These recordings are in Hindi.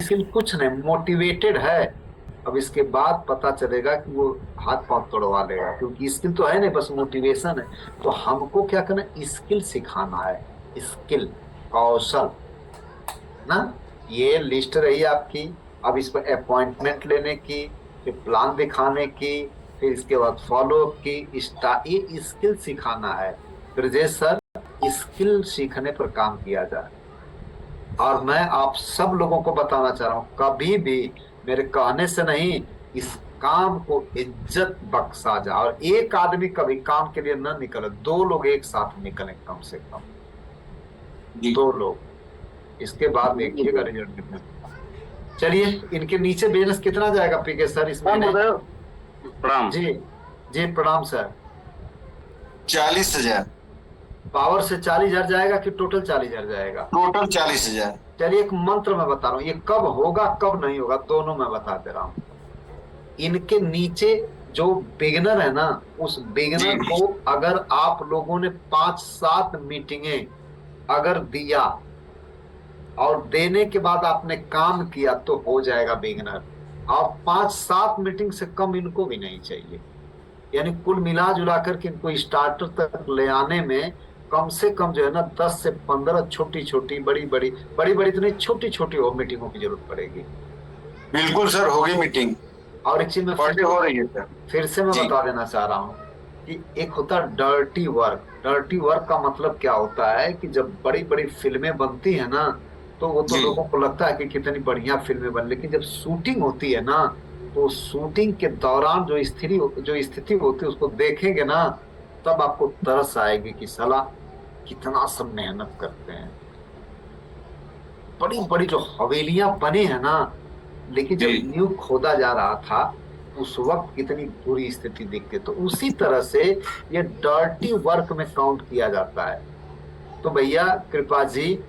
स्किल कुछ नहीं, मोटिवेटेड है। अब इसके बाद पता चलेगा कि वो हाथ पांव तोड़वा लेगा, क्योंकि स्किल तो है नहीं, बस मोटिवेशन है। तो हमको क्या करना, स्किल सिखाना है। स्किल, कौशल ना। ये लिस्ट रही आपकी। अब इस पर अपॉइंटमेंट लेने की, फिर प्लान दिखाने की, फिर इसके बाद फॉलो अप की, ये स्किल सिखाना है। ब्रजेश सर, स्किल सीखने पर काम किया जाए। और मैं आप सब लोगों को बताना चाह रहा हूं, कभी भी मेरे कहने से नहीं, इस काम को इज्जत बख्शा जा। और एक आदमी कभी काम के लिए न निकले, दो लोग एक साथ निकले कम से कम, जी। दो लोग। इसके बाद देखिएगा रिजल्ट कितना। चलिए, इनके नीचे बिजनेस कितना जाएगा पीके सर इस प्रणाम महीने? गुरुदेव, प्रणाम। जी, जी प्रणाम सर। 40,000। पावर से 40,000 जाएगा कि टोटल 40,000 जाएगा? टोटल 40,000। चलिए, एक मंत्र मैं बता रहा हूँ, ये कब होगा कब नहीं होगा दोनों मैं बता दे रहा हूँ। इनके नीचे जो बिगनर है ना, उस जी। बिगनर को अगर आप लोगों ने 5-7 मीटिंगें अगर दिया, और देने के बाद आपने काम किया, तो हो जाएगा बिगनर। और 5-7 मीटिंग से कम इनको भी नहीं चाहिए। यानी कुल मिला जुला करके इनको स्टार्टर तक ले आने में कम से कम जो है ना, 10 से 15 छोटी छोटी, बड़ी बड़ी तो नहीं, छोटी छोटी हो मीटिंगों की जरूरत पड़ेगी। बिल्कुल सर, होगी मीटिंग। और एक चीज मैं पार्टी हो रही है सर। फिर से मैं जी। बता देना चाह रहा हूँ कि एक होता है डर्टी वर्क। डर्टी वर्क का मतलब क्या होता है कि जब बड़ी बड़ी फिल्में बनती है ना, तो वो तो जी। लोगों को लगता है कि कितनी बढ़िया फिल्में बन, लेकिन जब शूटिंग होती है ना, तो शूटिंग के दौरान जो स्थिति होती है उसको देखेंगे ना, तब आपको तरस आएगी कि साला कितना सब मेहनत करते हैं। बड़ी बड़ी जो हवेलियां बनी है ना, लेकिन जब जी। न्यू खोदा जा रहा था, उस वक्त कितनी बुरी स्थिति दिखती। तो उसी तरह से ये डर्टी वर्क में काउंट किया जाता है। तो भैया कृपा जी,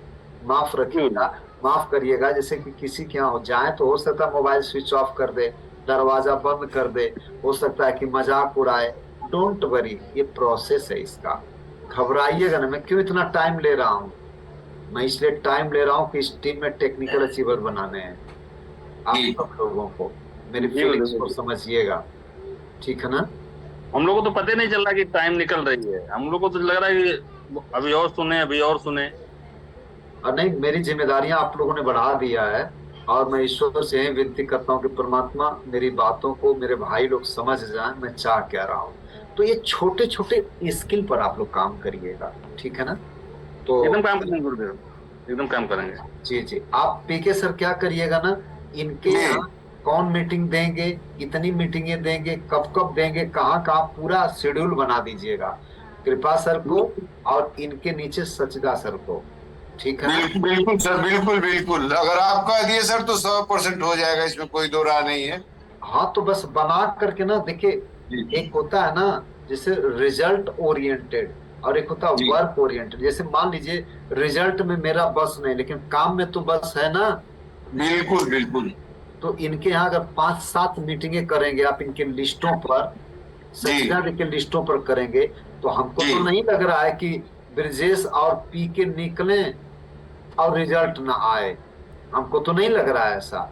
माफ रखिएगा, माफ करिएगा। जैसे कि किसी के यहाँ हो जाए, तो हो सकता है मोबाइल स्विच ऑफ कर दे, दरवाजा बंद कर दे, हो सकता है कि मजाक उड़ाए। डोंट वरी, ये प्रोसेस है इसका। घबराइएगा ना। मैं क्यों इतना टाइम ले रहा हूँ? मैं इसलिए टाइम ले रहा हूँ कि इस टीम में टेक्निकल अचीवर बनाने हैं आप जी। सब लोगों को। मेरी जी फीलिंग्स गुरुदेव को जी, समझिएगा, ठीक है ना? हम लोग को तो पता ही नहीं चल रहा कि टाइम निकल रही है। हम लोग को तो लग रहा है कि अभी और सुने, अभी और सुने। और नहीं, मेरी जिम्मेदारियां आप लोगों ने बढ़ा दिया है। और मैं ईश्वर से यही विनती करता हूँ कि परमात्मा मेरी बातों को मेरे भाई लोग समझ जाएं, मैं चाह क्या रहा हूँ। तो ये छोटे छोटे स्किल पर आप लोग काम करिएगा, ठीक है ना? तो एकदम काम करेंगे गुरुदेव, एकदम काम करेंगे। जी जी, आप पीके सर क्या करिएगा ना, इनके यहाँ जी। कौन मीटिंग देंगे, कितनी मीटिंगें देंगे, कब कब देंगे, कहाँ कहाँ, पूरा शेड्यूल बना दीजिएगा कृपा सर को, और इनके नीचे सचदा सर को, ठीक है ना? बिल्कुल बिल्कुल सर, बिल्कुल बिल्कुल। अगर आप कह दिए सर तो 100% हो जाएगा, इसमें कोई दो राय नहीं है। हाँ, तो बस बना करके ना देखिए, जी। एक होता है ना जैसे रिजल्ट ओरिएंटेड, और एक होता है जी। Work oriented. जैसे मान लीजिए रिजल्ट में मेरा बस नहीं, लेकिन काम में तो बस है ना। बिल्कुल बिल्कुल। तो इनके यहाँ अगर 5-7 मीटिंगें करेंगे आप इनके लिस्टों पर, जी। सचिदा जी के लिस्टों पर करेंगे, तो हमको जी। तो नहीं लग रहा है कि ब्रजेश और पी के निकले और रिजल्ट ना आए। हमको तो नहीं लग रहा है ऐसा।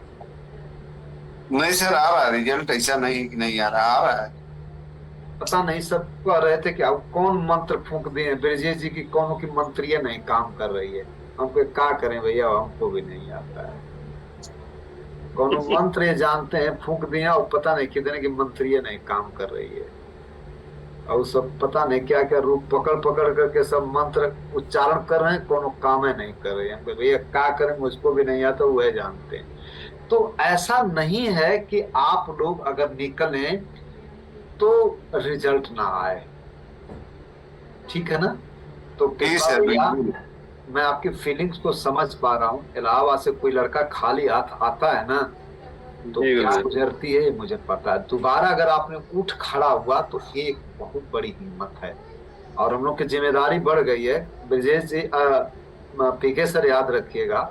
नहीं सर, आ रहा है रिजल्ट, ऐसा नहीं कि नहीं आ रहा, आ रहा है। पता नहीं, सब कह रहे थे कि अब कौन मंत्र फूंक दिए ब्रजेश जी की, कौन की मंत्रियां नहीं काम कर रही है। हमको क्या करें भैया, हमको भी नहीं आता है। कौन मंत्र ये जानते हैं, फूंक दिए, और पता नहीं कितने की मंत्रियां नहीं काम कर रही है। और सब पता नहीं क्या क्या रूप पकड़ पकड़ करके सब मंत्र उच्चारण कर रहे हैं, कोनो काम है नहीं कर रहे हैं। हमको भैया क्या करें, मुझको भी नहीं आता, वह जानते हैं। तो ऐसा नहीं है कि आप लोग अगर निकले तो रिजल्ट ना आए, ठीक है ना? तो जी कृपा सर, भैया, बिल्कुल। मैं आपकी फीलिंग्स को समझ पा रहा हूँ। इलाहाबाद से कोई लड़का खाली हाथ आता है ना, तो जी क्या गुरुदेव। गुजरती है ये मुझे पता है। दोबारा अगर आपने उठ खड़ा हुआ, तो ये एक बहुत बड़ी हिम्मत है। और हम लोग की जिम्मेदारी बढ़ गई है। ब्रजेश जी, पीके सर, याद रखिएगा,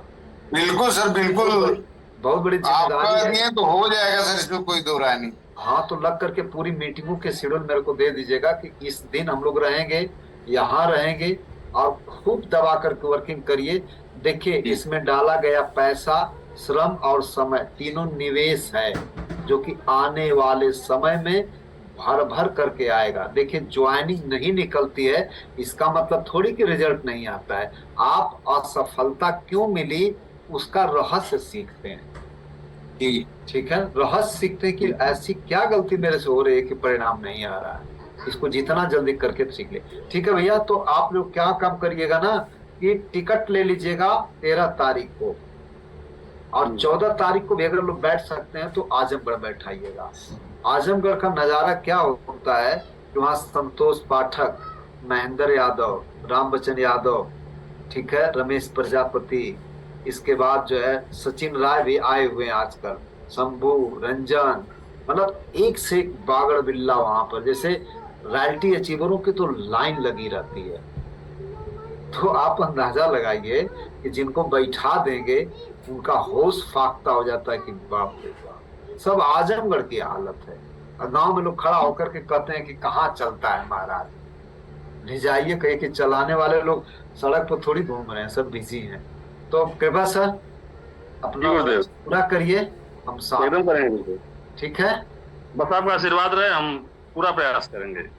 बिल्कुल सर, बिल्कुल। बहुत बड़ी, बहुत बड़ी आप जिम्मेदारी कह है। दिए तो हो जाएगा सर, इसमें कोई दो राय नहीं। हाँ, तो लग करके पूरी मीटिंगों के शेड्यूल मेरे को दे दीजिएगा कि इस दिन हम लोग रहेंगे, यहाँ रहेंगे, और खूब दबा करके वर्किंग करिए। देखिए, जी। इसमें डाला गया पैसा श्रम और समय तीनों निवेश है, जो कि आने वाले समय में भर भर करके आएगा। देखिए, ज्वाइनिंग नहीं निकलती है इसका मतलब थोड़ी कि रिजल्ट नहीं आता है। आप असफलता क्यों मिली उसका रहस्य सीखते हैं। जी ठीक है, रहस्य सीखते हैं कि ऐसी क्या गलती मेरे से हो रही है कि परिणाम नहीं आ रहा है, इसको जितना जल्दी करके सीख ले। ठीक है भैया, तो आप लोग क्या काम करिएगा ना कि टिकट ले लीजिएगा 13 तारीख को, और 14 तारीख को भी अगर लोग बैठ सकते हैं तो आजमगढ़ बैठाइएगा। आजमगढ़ का नजारा क्या होता है कि वहां संतोष पाठक, महेंद्र यादव, राम बच्चन यादव, ठीक है, रमेश प्रजापति, इसके बाद जो है सचिन राय भी आए हुए हैं आजकल, शंभू, रंजन, मतलब एक से एक बागड़ बिल्ला वहां पर। जैसे रॉयल्टी अचीवरों की तो लाइन लगी रहती है। तो आप अंदाजा लगाइए कि जिनको बैठा देंगे उनका होश फाख्ता हो जाता है कि बाप रे बाप। सब आजमगढ़ की हालत है। और गांव में लोग खड़ा होकर के कहते हैं कि कहाँ चलता है महाराज, ले जाइए। कहे कि चलाने वाले लोग सड़क पर थोड़ी घूम रहे हैं, सब बिजी हैं। तो कृपा सर अपना पूरा करिए, हम साथ एकदम करेंगे। ठीक है, बस आपका आशीर्वाद रहे, हम पूरा प्रयास करेंगे।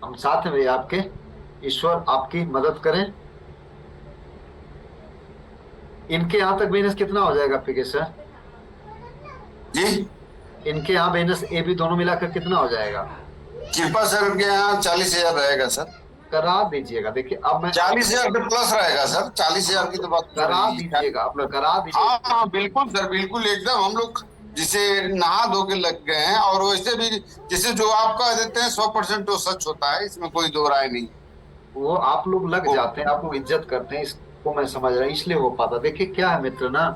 हम साथ में भैया आपके, ईश्वर आपकी मदद करें। इनके यहाँ तक बिजनेस कितना हो जाएगा पीके सर? जी, इनके यहाँ बिजनेस ए बी दोनों मिलाकर कितना हो जाएगा? कृपा सर के यहाँ 40,000 रहेगा सर। करा दीजिएगा। देखिए अब मैं 40,000 तो प्लस रहेगा सर, 40,000 की तो बात करा दीजिएगा, आप लोग करा दीजिएगा। हाँ हाँ बिल्कुल सर, बिल्कुल एकदम। हम लोग जिसे नहा धो के लग गए हैं, और वैसे भी जिसे जो आप कह देते हैं 100% तो सच होता है, इसमें कोई दो राय नहीं। वो आप लोग लग जाते हैं, आप लोग इज्जत करते हैं, इसको मैं समझ रहा हूँ, इसलिए हो पाता। देखिए क्या है मित्र ना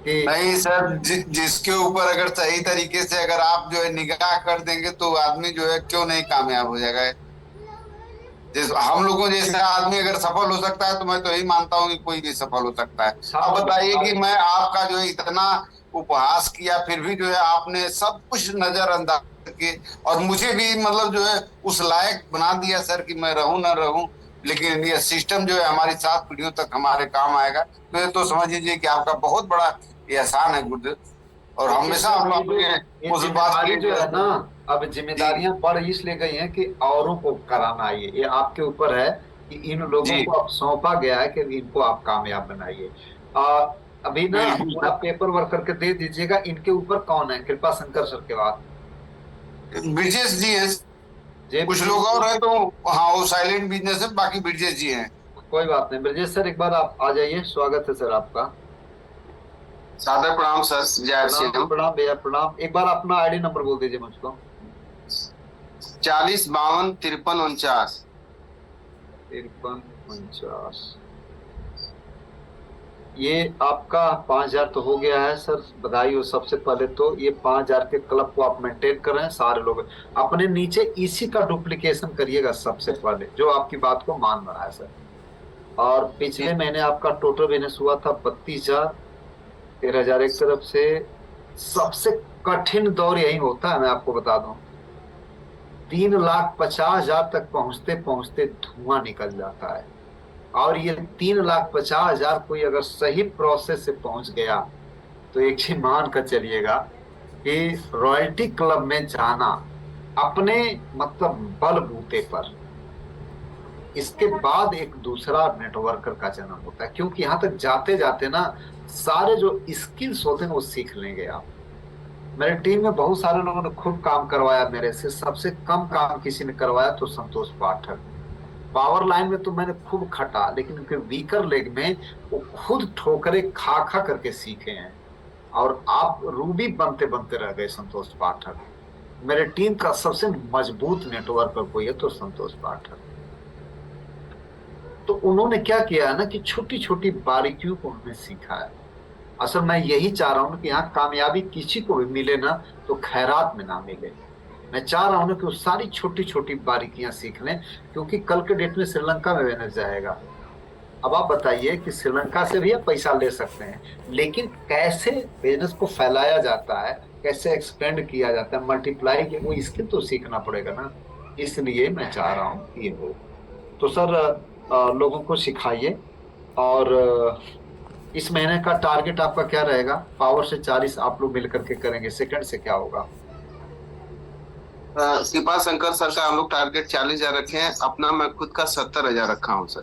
कि नहीं सर, जिसके ऊपर अगर सही तरीके से अगर आप जो है निगाह कर देंगे तो आदमी जो है क्यों नहीं कामयाब हो जाएगा। हम लोगों जैसे आदमी अगर सफल हो सकता है तो मैं तो यही मानता हूँ कि कोई भी सफल हो सकता है। अब बताइए कि मैं आपका जो है इतना उपहास किया, फिर भी जो है आपने सब कुछ नजरअंदाज करके और मुझे भी मतलब जो है उस लायक बना दिया सर कि मैं रहूं ना रहूं, लेकिन ये सिस्टम जो है हमारी 7 पीढ़ियों तक हमारे काम आएगा। तो ये तो समझ लीजिए कि आपका बहुत बड़ा ये एहसान है गुरुदेव, और हमेशा हम अपने उस बात की जो है ना, अब जिम्मेदारियां बढ़ इसलिए गई हैं कि औरों को कराना है। ये आपके ऊपर है कि इन लोगों को अब सौंपा गया है कि इनको आप कामयाब बनाइए। अभी ना पूरा पेपर वर्क करके दे दीजिएगा। इनके ऊपर कौन है? कृपा शंकर सर के बाद ब्रिजेश जी हैं, कुछ लोग और हैं तो हाँ वो साइलेंट बिजनेस है, बाकी ब्रिजेश जी हैं। कोई बात नहीं, ब्रिजेश सर एक बार आप आ जाइए, स्वागत है सर आपका। सादर प्रणाम सर, जय श्री राम। प्रणाम भैया, प्रणाम। एक बार अपना आईडी नंबर बोल दीजिए मुझको। 40 52 53 49 53 49। ये आपका 5,000 तो हो गया है सर, बधाई हो। सबसे पहले तो ये 5,000 के क्लब को आप मेंटेन कर रहे हैं सारे लोग। अपने नीचे इसी का डुप्लीकेशन करिएगा सबसे पहले, जो आपकी बात को मान रहा है सर। और पिछले महीने आपका टोटल बिजनेस हुआ था 32,000, 13,000 एक तरफ से। सबसे कठिन दौर यही होता है, मैं आपको बता दूं। 3,50,000 तक पहुंचते पहुंचते धुआं निकल जाता है। और ये 3,50,000 कोई अगर सही प्रोसेस से पहुंच गया तो एक चीज मान कर चलिएगा कि रॉयल्टी क्लब में जाना अपने मतलब बलबूते पर, इसके बाद एक दूसरा नेटवर्कर का जन्म होता है। क्योंकि यहाँ तक जाते जाते ना सारे जो स्किल्स होते हैं वो सीख लेंगे आप। मेरे टीम में बहुत सारे लोगों ने खूब काम करवाया मेरे से। सबसे कम काम किसी ने करवाया तो संतोष पाठक। पावर लाइन में तो मैंने खूब खटा, लेकिन उनके वीकर लेग में वो खुद ठोकरे खा खा करके सीखे हैं। और आप रूबी बनते बनते रह गए संतोष पाठक। मेरे टीम का सबसे मजबूत नेटवर्कर कोई है तो संतोष पाठक। तो उन्होंने क्या किया है ना कि छोटी छोटी बारीकियों को उन्होंने सीखा है। असल मैं यही चाह रहा हूँ कि यहाँ कामयाबी किसी को भी मिले ना तो खैरात में ना मिले। मैं चाह रहा हूँ ना कि वो सारी छोटी छोटी बारीकियां सीख लें, क्योंकि कल के डेट में श्रीलंका में बिजनेस जाएगा। अब आप बताइए कि श्रीलंका से भी आप पैसा ले सकते हैं, लेकिन कैसे बिजनेस को फैलाया जाता है, कैसे एक्सपेंड किया जाता है, मल्टीप्लाई किया, वो इसके तो सीखना पड़ेगा ना। इसलिए मैं चाह रहा हूँ कि ये हो। तो सर लोगों को सिखाइए और इस महीने का टारगेट आपका क्या रहेगा? पावर से 40 आप लोग मिलकर के करेंगे, सेकंड से क्या होगा? कृपा शंकर सर का हम लोग टारगेट 40,000 रखे हैं, अपना मैं खुद का 70,000 रखा हूँ सर।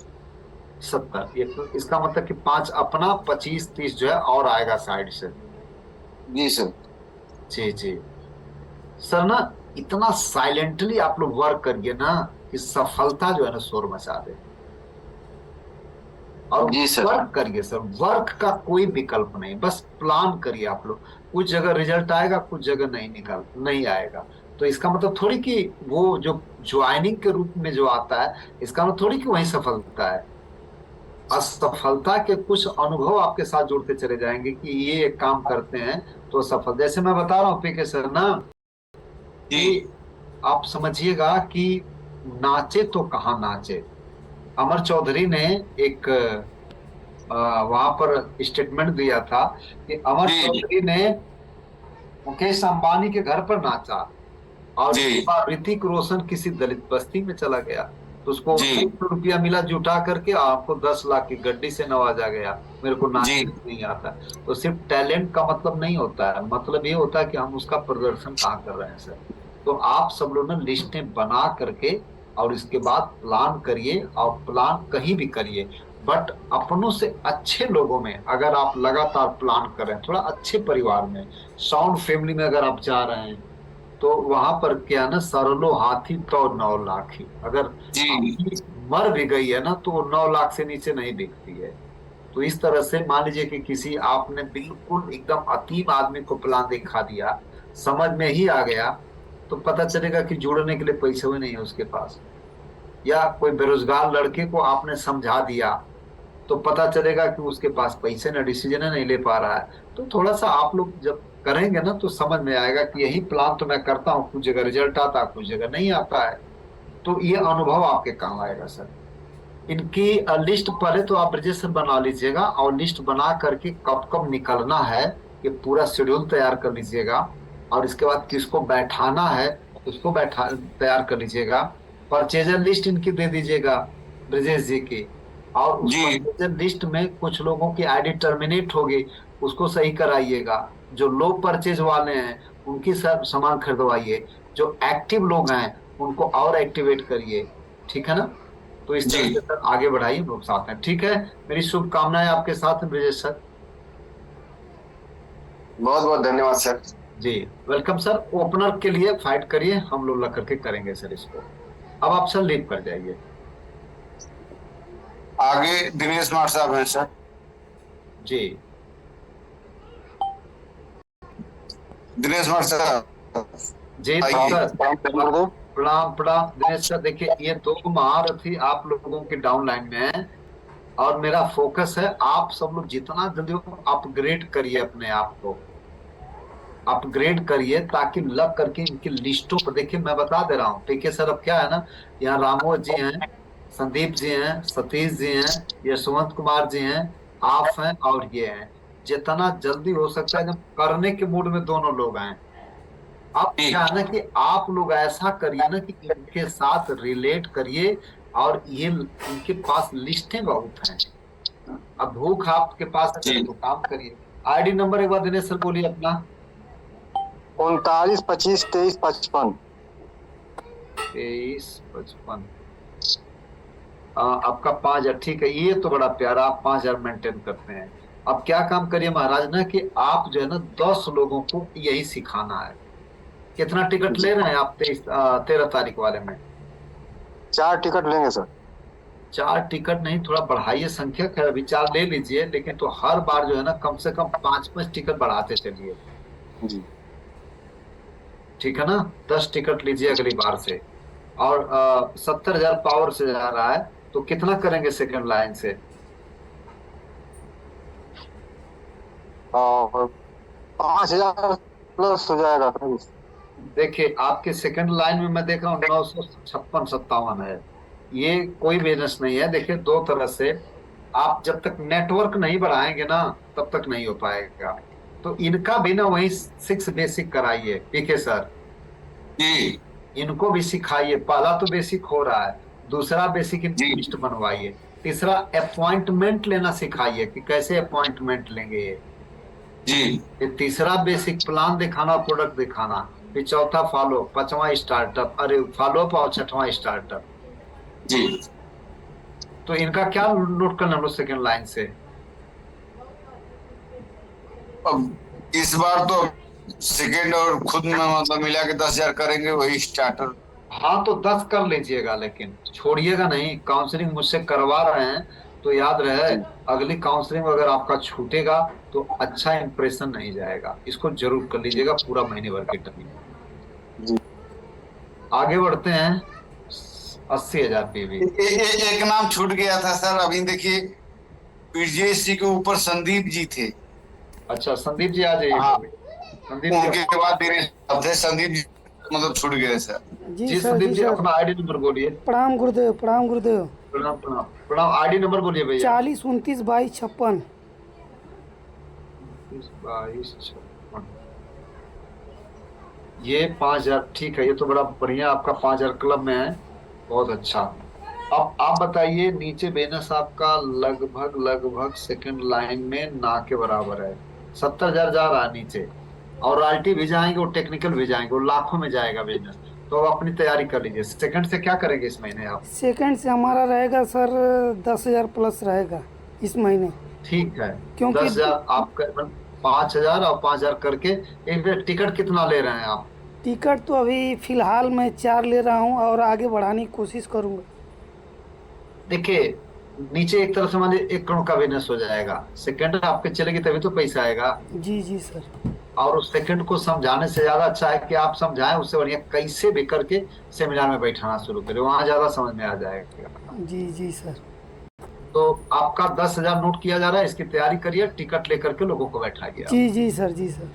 70, ये तो इसका मतलब कि 5 अपना, 25-30 जो है और आएगा साइड से। जी सर। जी जी सर ना, इतना साइलेंटली आप लोग वर्क करिए ना कि सफलता जो है ना शोर मचा दे। और जी सर। वर्क करिए सर, वर्क का कोई विकल्प नहीं, बस प्लान करिए आप लोग। कुछ जगह रिजल्ट आएगा, कुछ जगह नहीं आएगा। तो इसका मतलब थोड़ी कि वो जो ज्वाइनिंग के रूप में जो आता है, इसका मतलब थोड़ी कि वही सफलता है। असफलता के कुछ अनुभव आपके साथ जुड़ते चले जाएंगे कि ये एक काम करते हैं तो सफल। जैसे मैं बता रहा हूँ पीके सर ना, जी कि आप समझिएगा कि नाचे तो कहाँ नाचे। अमर चौधरी ने एक वहां पर स्टेटमेंट दिया था कि अमर जी जी चौधरी ने मुकेश अंबानी के घर पर नाचा, और जी इसके बाद ऋतिक रोशन किसी दलित बस्ती में चला गया, तो उसको जी 1 रुपया मिला जुटा करके, आपको 10 लाख की गड्डी से नवाजा गया। मेरे को जी नाचने नहीं आता। तो सिर्फ टैलेंट का मतलब नहीं होता है, मतलब ये होता है कि हम उसका प्रदर्शन कहाँ कर रहे हैं सर। तो आप सब लोग ना लिस्टें बना करके और इसके बाद प्लान करिए, और प्लान कहीं भी करिए, बट अपनों से अच्छे लोगों में अगर आप लगातार प्लान कर रहे हैं, थोड़ा अच्छे परिवार में, साउंड फैमिली में अगर आप जा रहे हैं, तो वहां पर क्या है ना, सरलो हाथी तो 9 लाख ही। अगर जी हाथी मर भी गई है ना, तो वो 9 लाख से नीचे नहीं बिकती है। तो इस तरह से मान लीजिए कि किसी आपने बिल्कुल एकदम अतीम आदमी को प्लान दिखा दिया, समझ में ही आ गया, तो पता चलेगा कि जोड़ने के लिए पैसे भी नहीं है उसके पास। या कोई बेरोजगार लड़के को आपने समझा दिया, तो पता चलेगा कि उसके पास पैसे ना, डिसीजन नहीं ले पा रहा है। तो थोड़ा सा आप लोग जब करेंगे ना, तो समझ में आएगा कि यही प्लान तो मैं करता हूँ, कुछ जगह रिजल्ट आता है, कुछ जगह नहीं आता है। तो ये अनुभव आपके काम आएगा सर। इनकी लिस्ट पहले तो आप रजिस्टर बना लीजिएगा, और लिस्ट बना करके कब कब निकलना है, ये पूरा शेड्यूल तैयार कर लीजिएगा। और इसके बाद किसको बैठाना है, उसको बैठा तैयार कर लीजिएगा। परचेजर लिस्ट इनकी दे दीजिएगा, ब्रजेश जी की। और उस जी परचेजर लिस्ट में कुछ लोगों की आईडी टर्मिनेट होगी, उसको सही कराइएगा। जो लो परचेज वाले हैं उनकी सब सामान खरीदवाइए। जो एक्टिव लोग हैं उनको और एक्टिवेट करिए। ठीक है ना? तो इस जी। तरह से सर आगे बढ़ाइए, लोग साथ हैं। ठीक है, मेरी शुभकामनाएं आपके साथ हैं ब्रजेश सर। बहुत बहुत धन्यवाद सर। जी, वेलकम सर। ओपनर के लिए फाइट करिए, हम लोग लग करके करेंगे सर इसको। अब आप सर लीव कर जाइए। आगे दिनेश मार साहब हैं सर। जी दिनेश मार साहब जी आइए। सर। प्रणाम प्रणाम दिनेश सर। देखिए, ये 2 महारथी आप लोगों के डाउन लाइन में हैं, और मेरा फोकस है आप सब लोग जितना जल्दी अपग्रेड करिए, अपने आप को अपग्रेड करिए, ताकि लग करके इनकी लिस्टों पर देखिए। मैं बता दे रहा हूँ पीके सर, अब क्या है ना, यहाँ रामोद जी हैं, संदीप जी हैं, सतीश जी हैं, यशवंत कुमार जी हैं, आप हैं, और ये हैं। जितना जल्दी हो सकता है जब करने के मूड में दोनों लोग आए। अब जी क्या है ना कि आप लोग ऐसा करिए ना कि इनके साथ रिलेट करिए, और ये इनके पास लिस्टें बहुत हैं। अब भूख आपके पास है जी। तो काम करिए। आईडी नंबर एक बार दिनेश सर बोलिए अपना। 39 25 23 55। 23 55। आपका 5,000 ठीक है, ये तो बड़ा प्यारा, आप 5,000 मेंटेन करते हैं। अब क्या काम करिए महाराज ना, कि आप जो है ना 10 लोगों को यही सिखाना है। कितना टिकट ले रहे हैं आप 13 तारीख वाले में? 4 टिकट लेंगे सर। 4 टिकट नहीं, थोड़ा बढ़ाइए संख्या, खैर अभी 4 ले लीजिए, लेकिन तो हर बार जो है ना कम से कम 5-5 टिकट बढ़ाते चलिए। जी ठीक है ना? 10 टिकट लीजिए अगली बार से। और 70,000 पावर से जा रहा है, तो कितना करेंगे सेकंड लाइन से? और 5,000 प्लस हो जाएगा सर। देखिए, आपके सेकंड लाइन में मैं देख रहा हूँ 956-57 है। ये कोई बिजनेस नहीं है। देखिए, 2 तरह से आप जब तक नेटवर्क नहीं बढ़ाएंगे ना, तब तक नहीं हो पाएगा। तो इनका भी ना वही 6 बेसिक कराइए पीके सर। जी इनको भी सिखाइए। पहला तो बेसिक हो रहा है, दूसरा बेसिक इनको जी लिस्ट बनवाइए। तीसरा अपॉइंटमेंट लेना सिखाइए कि कैसे अपॉइंटमेंट लेंगे ये। जी फिर तीसरा बेसिक प्लान दिखाना, प्रोडक्ट दिखाना। फिर चौथा फॉलो, पांचवा स्टार्टअप, अरे फॉलो अप, और छठवां स्टार्टअप। जी। तो इनका क्या नोट करना हम लोग सेकेंड लाइन से? अब इस बार तो सेकेंड और खुद में मतलब मिला के 10,000 करेंगे, वही स्टार्टर। हाँ तो 10 कर लीजिएगा, लेकिन छोड़िएगा नहीं। काउंसलिंग मुझसे करवा रहे हैं तो याद रहे, जी अगली काउंसलिंग में अगर आपका छूटेगा तो अच्छा इंप्रेशन नहीं जाएगा। इसको जरूर कर लीजिएगा पूरा महीने भर के टाइम। जी। आगे बढ़ते हैं। 80,000 पीवी। एक नाम छूट गया था सर, अभी देखिए पीजीएससी के ऊपर संदीप जी थे। अच्छा संदीप जी आ जाइए हाँ, कभी। संदीप जी, उनके बाद दिनेश साहब थे, संदीप जी मतलब छूट गए सर। जी जी सर, संदीप जी जी सर। अपना आईडी नंबर बोलिए। प्रणाम गुरुदेव, प्रणाम गुरुदेव। प्रणाम प्रणाम प्रणाम। आईडी नंबर बोलिए भैया। 40 29 22 56। 2256। ये 5,000 ठीक है, ये तो बड़ा बढ़िया आपका 5,000 क्लब में है। बहुत अच्छा। अब आप बताइए, नीचे बेनस आपका लगभग लगभग सेकंड लाइन में ना के बराबर है। 70,000 जा रहा है नीचे, और रॉयल्टी भी जाएंगे और टेक्निकल भी जाएंगे, वो लाखों में जाएगा बिजनेस। तो अब अपनी तैयारी कर लीजिए। सेकंड से क्या करेंगे इस महीने आप? सेकंड से हमारा रहेगा सर 10,000 प्लस रहेगा इस महीने। ठीक है। क्योंकि 10,000 आप 5,000 और 5,000 करके। एक बार टिकट कितना ले रहे हैं आप? टिकट तो अभी फिलहाल मैं 4 ले रहा हूँ और आगे बढ़ाने की कोशिश करूँगा। देखिए, नीचे एक तरह से मान लीजिए 1 करोड़ का बिजनेस हो जाएगा। सेकंड आपके चलेगी तभी तो पैसा आएगा। जी जी सर। और उस सेकंड को समझाने से ज्यादा अच्छा है कि आप समझाएं, उससे बढ़िया कैसे भी करके सेमिनार में बैठाना शुरू करें, वहां ज्यादा समझ में आ जाएगा। जी जी सर। तो आपका 10,000 नोट किया जा रहा है, इसकी तैयारी करिए, टिकट लेकर के लोगों को बैठाइए आप। जी जी सर, जी सर।